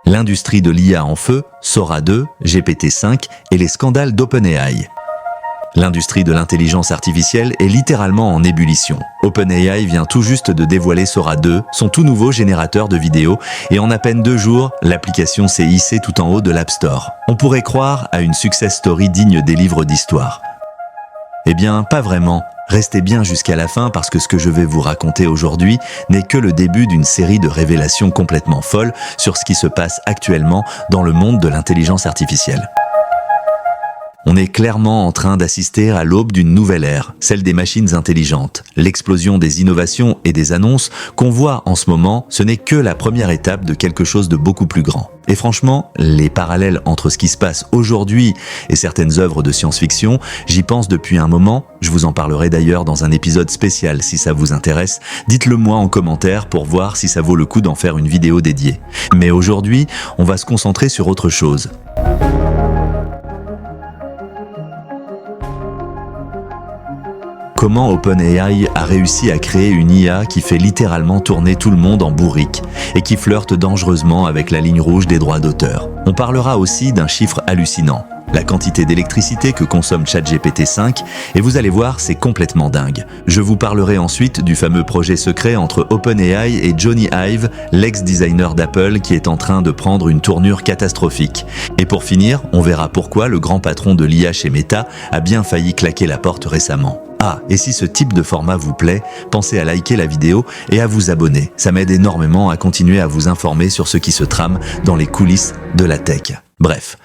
L'industrie de l'IA en feu, Sora 2, GPT-5 et les scandales d'OpenAI. L'industrie de l'intelligence artificielle est littéralement en ébullition. OpenAI vient tout juste de dévoiler Sora 2, son tout nouveau générateur de vidéos, et en à peine 2 jours, l'application s'est hissée tout en haut de l'App Store. On pourrait croire à une success story digne des livres d'histoire. Eh bien, pas vraiment. Restez bien jusqu'à la fin parce que ce que je vais vous raconter aujourd'hui n'est que le début d'une série de révélations complètement folles sur ce qui se passe actuellement dans le monde de l'intelligence artificielle. On est clairement en train d'assister à l'aube d'une nouvelle ère, celle des machines intelligentes. L'explosion des innovations et des annonces qu'on voit en ce moment, ce n'est que la première étape de quelque chose de beaucoup plus grand. Et franchement, les parallèles entre ce qui se passe aujourd'hui et certaines œuvres de science-fiction, j'y pense depuis un moment. Je vous en parlerai d'ailleurs dans un épisode spécial si ça vous intéresse. Dites-le moi en commentaire pour voir si ça vaut le coup d'en faire une vidéo dédiée. Mais aujourd'hui, on va se concentrer sur autre chose. Comment OpenAI a réussi à créer une IA qui fait littéralement tourner tout le monde en bourrique et qui flirte dangereusement avec la ligne rouge des droits d'auteur. On parlera aussi d'un chiffre hallucinant, la quantité d'électricité que consomme ChatGPT 5, et vous allez voir, c'est complètement dingue. Je vous parlerai ensuite du fameux projet secret entre OpenAI et Johnny Ive, l'ex-designer d'Apple qui est en train de prendre une tournure catastrophique. Et pour finir, on verra pourquoi le grand patron de l'IA chez Meta a bien failli claquer la porte récemment. Ah, et si ce type de format vous plaît, pensez à liker la vidéo et à vous abonner. Ça m'aide énormément à continuer à vous informer sur ce qui se trame dans les coulisses de la tech. Bref.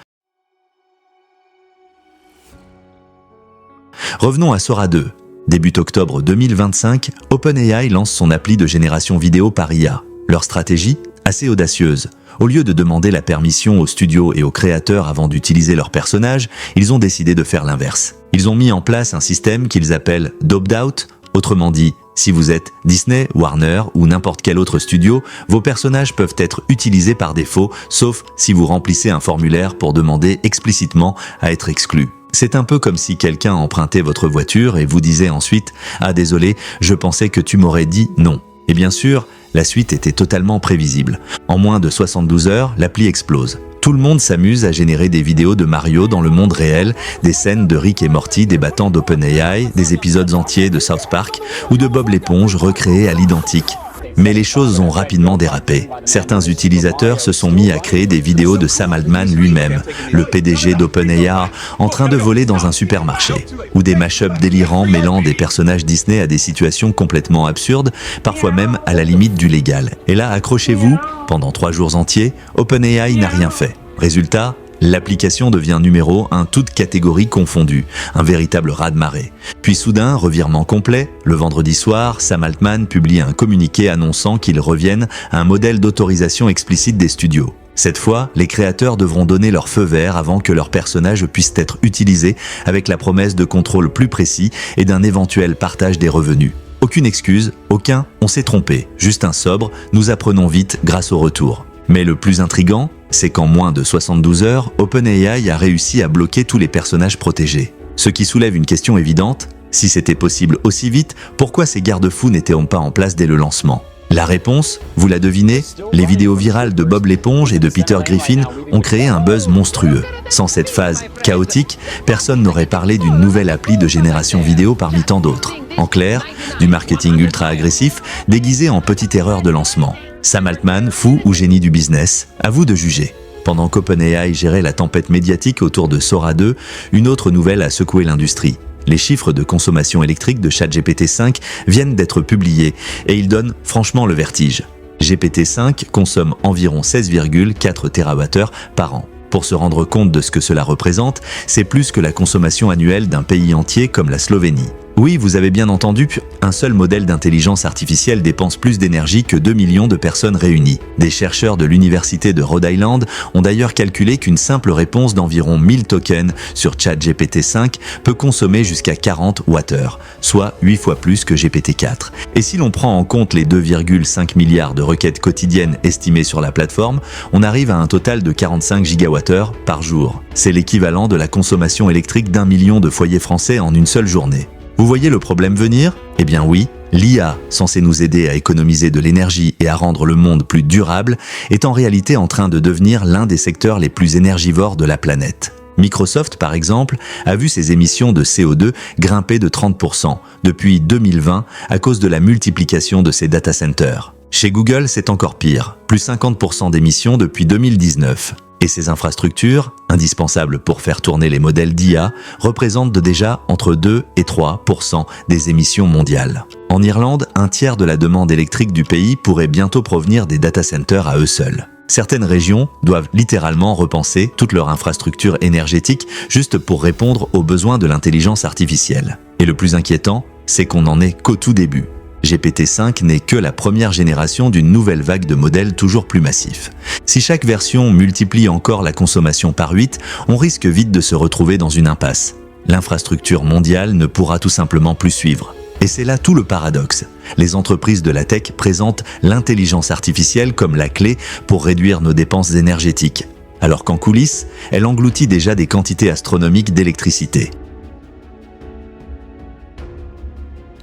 Revenons à Sora 2. Début octobre 2025, OpenAI lance son appli de génération vidéo par IA. Leur stratégie ? Assez audacieuse. Au lieu de demander la permission aux studios et aux créateurs avant d'utiliser leurs personnages, ils ont décidé de faire l'inverse. Ils ont mis en place un système qu'ils appellent d'opt-out, autrement dit, si vous êtes Disney, Warner ou n'importe quel autre studio, vos personnages peuvent être utilisés par défaut, sauf si vous remplissez un formulaire pour demander explicitement à être exclu. C'est un peu comme si quelqu'un empruntait votre voiture et vous disait ensuite « Ah désolé, je pensais que tu m'aurais dit non ». Et bien sûr, la suite était totalement prévisible. En moins de 72 heures, l'appli explose. Tout le monde s'amuse à générer des vidéos de Mario dans le monde réel, des scènes de Rick et Morty débattant d'OpenAI, des épisodes entiers de South Park ou de Bob l'éponge recréés à l'identique. Mais les choses ont rapidement dérapé. Certains utilisateurs se sont mis à créer des vidéos de Sam Altman lui-même, le PDG d'OpenAI, en train de voler dans un supermarché, ou des mash-ups délirants mêlant des personnages Disney à des situations complètement absurdes, parfois même à la limite du légal. Et là, accrochez-vous, pendant 3 jours entiers, OpenAI n'a rien fait. Résultat, l'application devient numéro 1 toutes catégories confondues, un véritable raz-de-marée. Puis soudain, revirement complet, le vendredi soir, Sam Altman publie un communiqué annonçant qu'ils reviennent à un modèle d'autorisation explicite des studios. Cette fois, les créateurs devront donner leur feu vert avant que leurs personnages puissent être utilisés avec la promesse de contrôle plus précis et d'un éventuel partage des revenus. Aucune excuse, aucun « on s'est trompé », juste un sobre « nous apprenons vite grâce au retour ». Mais le plus intriguant, c'est qu'en moins de 72 heures, OpenAI a réussi à bloquer tous les personnages protégés. Ce qui soulève une question évidente, si c'était possible aussi vite, pourquoi ces garde-fous n'étaient pas en place dès le lancement ? La réponse, vous la devinez, les vidéos virales de Bob l'éponge et de Peter Griffin ont créé un buzz monstrueux. Sans cette phase chaotique, personne n'aurait parlé d'une nouvelle appli de génération vidéo parmi tant d'autres. En clair, du marketing ultra agressif déguisé en petite erreur de lancement. Sam Altman, fou ou génie du business, à vous de juger. Pendant qu'OpenAI gérait la tempête médiatique autour de Sora 2, une autre nouvelle a secoué l'industrie. Les chiffres de consommation électrique de ChatGPT 5 viennent d'être publiés et ils donnent franchement le vertige. GPT-5 consomme environ 16,4 TWh par an. Pour se rendre compte de ce que cela représente, c'est plus que la consommation annuelle d'un pays entier comme la Slovénie. Oui, vous avez bien entendu, un seul modèle d'intelligence artificielle dépense plus d'énergie que 2 millions de personnes réunies. Des chercheurs de l'université de Rhode Island ont d'ailleurs calculé qu'une simple réponse d'environ 1000 tokens sur ChatGPT 5 peut consommer jusqu'à 40 Wh, soit 8 fois plus que GPT-4. Et si l'on prend en compte les 2,5 milliards de requêtes quotidiennes estimées sur la plateforme, on arrive à un total de 45 gigawattheures par jour. C'est l'équivalent de la consommation électrique d'1 million de foyers français en une seule journée. Vous voyez le problème venir ? Eh bien oui, L'IA, censée nous aider à économiser de l'énergie et à rendre le monde plus durable, est en réalité en train de devenir l'un des secteurs les plus énergivores de la planète. Microsoft, par exemple, a vu ses émissions de CO2 grimper de 30% depuis 2020 à cause de la multiplication de ses data centers. Chez Google, c'est encore pire, plus 50% d'émissions depuis 2019. Et ces infrastructures, indispensables pour faire tourner les modèles d'IA, représentent déjà entre 2 et 3% des émissions mondiales. En Irlande, un tiers de la demande électrique du pays pourrait bientôt provenir des data centers à eux seuls. Certaines régions doivent littéralement repenser toute leur infrastructure énergétique juste pour répondre aux besoins de l'intelligence artificielle. Et le plus inquiétant, c'est qu'on n'en est qu'au tout début. GPT-5 n'est que la première génération d'une nouvelle vague de modèles toujours plus massifs. Si chaque version multiplie encore la consommation par 8, on risque vite de se retrouver dans une impasse. L'infrastructure mondiale ne pourra tout simplement plus suivre. Et c'est là tout le paradoxe. Les entreprises de la tech présentent l'intelligence artificielle comme la clé pour réduire nos dépenses énergétiques, alors qu'en coulisses, elle engloutit déjà des quantités astronomiques d'électricité.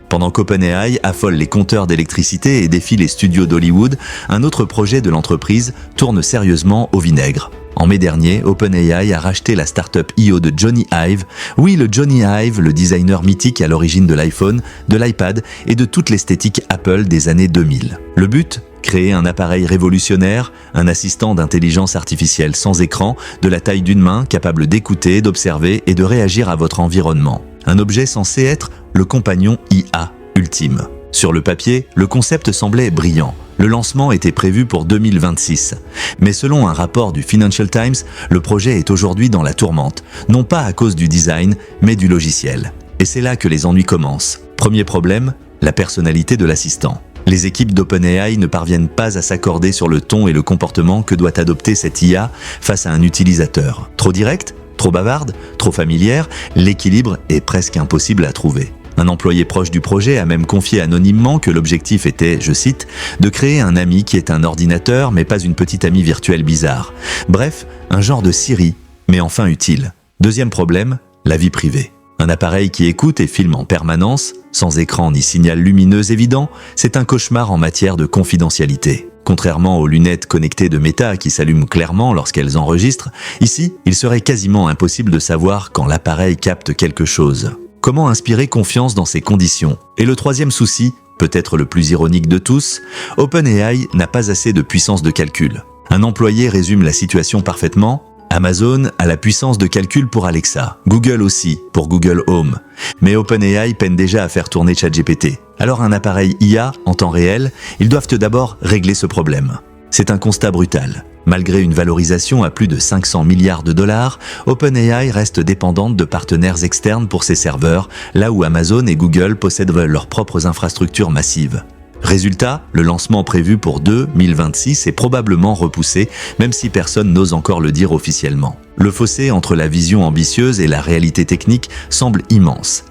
Pendant qu'OpenAI affole les compteurs d'électricité et défie les studios d'Hollywood, un autre projet de l'entreprise tourne sérieusement au vinaigre. En mai dernier, OpenAI a racheté la start-up I.O. de Jony Ive. Oui, le Jony Ive, le designer mythique à l'origine de l'iPhone, de l'iPad et de toute l'esthétique Apple des années 2000. Le but ? Créer un appareil révolutionnaire, un assistant d'intelligence artificielle sans écran, de la taille d'une main, capable d'écouter, d'observer et de réagir à votre environnement. Un objet censé être le compagnon IA ultime. Sur le papier, le concept semblait brillant. Le lancement était prévu pour 2026. Mais selon un rapport du Financial Times, le projet est aujourd'hui dans la tourmente, non pas à cause du design, mais du logiciel. Et c'est là que les ennuis commencent. Premier problème, la personnalité de l'assistant. Les équipes d'OpenAI ne parviennent pas à s'accorder sur le ton et le comportement que doit adopter cette IA face à un utilisateur. Trop direct ? Trop bavarde, trop familière, l'équilibre est presque impossible à trouver. Un employé proche du projet a même confié anonymement que l'objectif était, je cite, de créer un ami qui est un ordinateur mais pas une petite amie virtuelle bizarre. Bref, un genre de Siri, mais enfin utile. Deuxième problème, la vie privée. Un appareil qui écoute et filme en permanence, sans écran ni signal lumineux évident, c'est un cauchemar en matière de confidentialité. Contrairement aux lunettes connectées de Meta qui s'allument clairement lorsqu'elles enregistrent, ici, il serait quasiment impossible de savoir quand l'appareil capte quelque chose. Comment inspirer confiance dans ces conditions ? Et le troisième souci, peut-être le plus ironique de tous, OpenAI n'a pas assez de puissance de calcul. Un employé résume la situation parfaitement. Amazon a la puissance de calcul pour Alexa, Google aussi, pour Google Home. Mais OpenAI peine déjà à faire tourner ChatGPT. Alors un appareil IA en temps réel, ils doivent d'abord régler ce problème. C'est un constat brutal. Malgré une valorisation à plus de 500 milliards de dollars, OpenAI reste dépendante de partenaires externes pour ses serveurs, là où Amazon et Google possèdent leurs propres infrastructures massives. Résultat, le lancement prévu pour 2026 est probablement repoussé, même si personne n'ose encore le dire officiellement. Le fossé entre la vision ambitieuse et la réalité technique semble immense.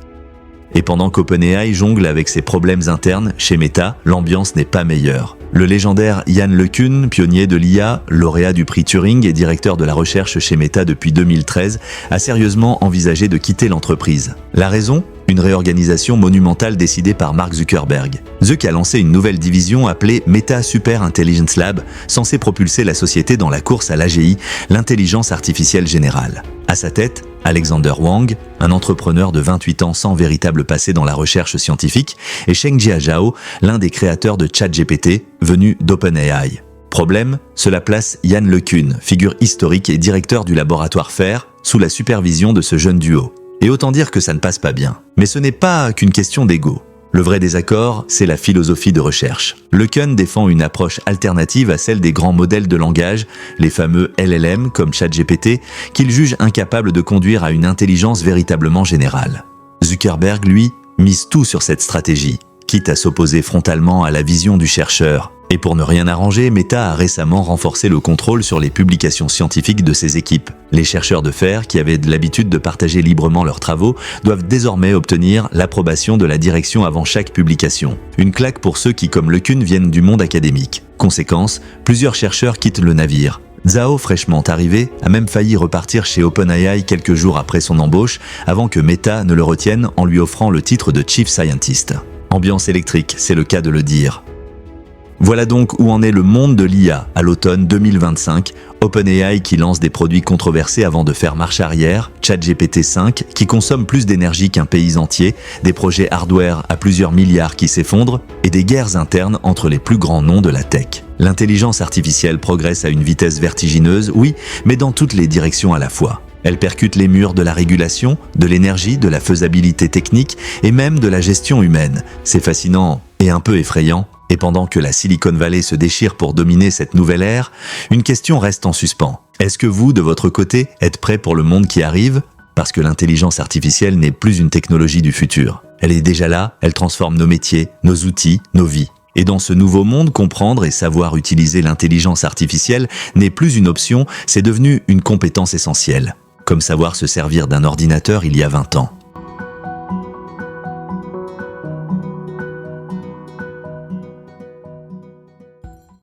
Et pendant qu'OpenAI jongle avec ses problèmes internes, chez Meta, l'ambiance n'est pas meilleure. Le légendaire Yann LeCun, pionnier de l'IA, lauréat du prix Turing et directeur de la recherche chez Meta depuis 2013, a sérieusement envisagé de quitter l'entreprise. La raison ? Une réorganisation monumentale décidée par Mark Zuckerberg. Zuck a lancé une nouvelle division appelée Meta Super Intelligence Lab, censée propulser la société dans la course à l'AGI, l'intelligence artificielle générale. À sa tête, Alexander Wang, un entrepreneur de 28 ans sans véritable passé dans la recherche scientifique, et Shengjia Zhao, l'un des créateurs de ChatGPT, venu d'OpenAI. Problème, cela place Yann LeCun, figure historique et directeur du laboratoire FAIR, sous la supervision de ce jeune duo. Et autant dire que ça ne passe pas bien. Mais ce n'est pas qu'une question d'ego. Le vrai désaccord, c'est la philosophie de recherche. LeCun défend une approche alternative à celle des grands modèles de langage, les fameux LLM comme ChatGPT, qu'il juge incapables de conduire à une intelligence véritablement générale. Zuckerberg, lui, mise tout sur cette stratégie, quitte à s'opposer frontalement à la vision du chercheur. Et pour ne rien arranger, Meta a récemment renforcé le contrôle sur les publications scientifiques de ses équipes. Les chercheurs de FAIR, qui avaient l'habitude de partager librement leurs travaux, doivent désormais obtenir l'approbation de la direction avant chaque publication. Une claque pour ceux qui, comme LeCun, viennent du monde académique. Conséquence, plusieurs chercheurs quittent le navire. Zhao, fraîchement arrivé, a même failli repartir chez OpenAI quelques jours après son embauche, avant que Meta ne le retienne en lui offrant le titre de Chief Scientist. Ambiance électrique, c'est le cas de le dire. Voilà donc où en est le monde de l'IA à l'automne 2025. OpenAI qui lance des produits controversés avant de faire marche arrière, ChatGPT 5 qui consomme plus d'énergie qu'un pays entier, des projets hardware à plusieurs milliards qui s'effondrent et des guerres internes entre les plus grands noms de la tech. L'intelligence artificielle progresse à une vitesse vertigineuse, oui, mais dans toutes les directions à la fois. Elle percute les murs de la régulation, de l'énergie, de la faisabilité technique et même de la gestion humaine. C'est fascinant et un peu effrayant. Et pendant que la Silicon Valley se déchire pour dominer cette nouvelle ère, une question reste en suspens. Est-ce que vous, de votre côté, êtes prêts pour le monde qui arrive ? Parce que l'intelligence artificielle n'est plus une technologie du futur. Elle est déjà là, elle transforme nos métiers, nos outils, nos vies. Et dans ce nouveau monde, comprendre et savoir utiliser l'intelligence artificielle n'est plus une option, c'est devenu une compétence essentielle. Comme savoir se servir d'un ordinateur il y a 20 ans.